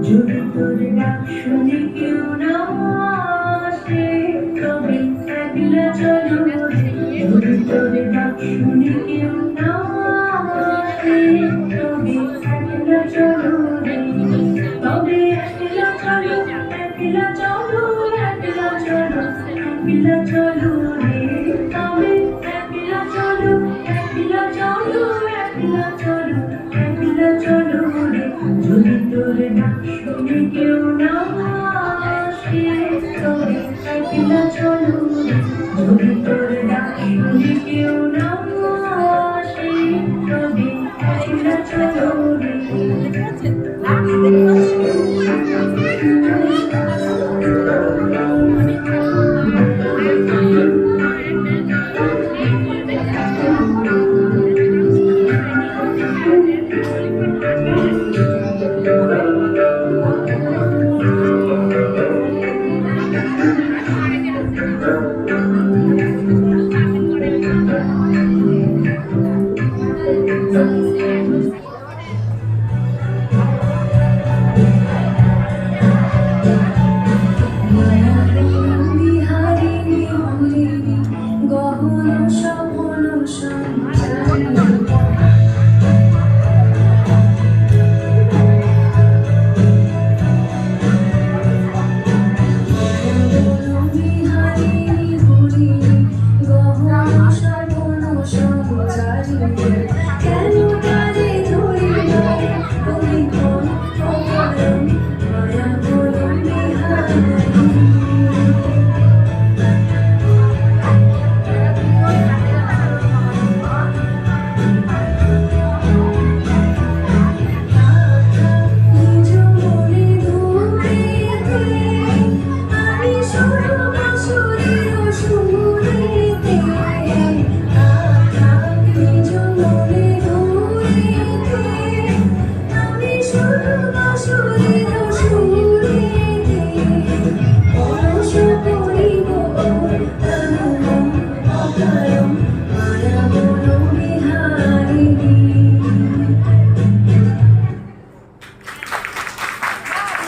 যদি তোর ডাক শুনে কেউ না আসে তবে একলা চলো রে। যদি তোর ডাক শুনে কেউ না আসে তবে একলা চলো রে। তবে একলা চলো, একলা চলো, একলা চলো, একলা চলো রে। তবে একলা চলো, একলা চলো, একলা চলো, একলা চলো রে। যদি তোর ডাক শুনে কেউ না আসে তবে একলা চলো রে। যদি তোর ডাক শুনে কেউ না আসে তবে একলা চলো রে।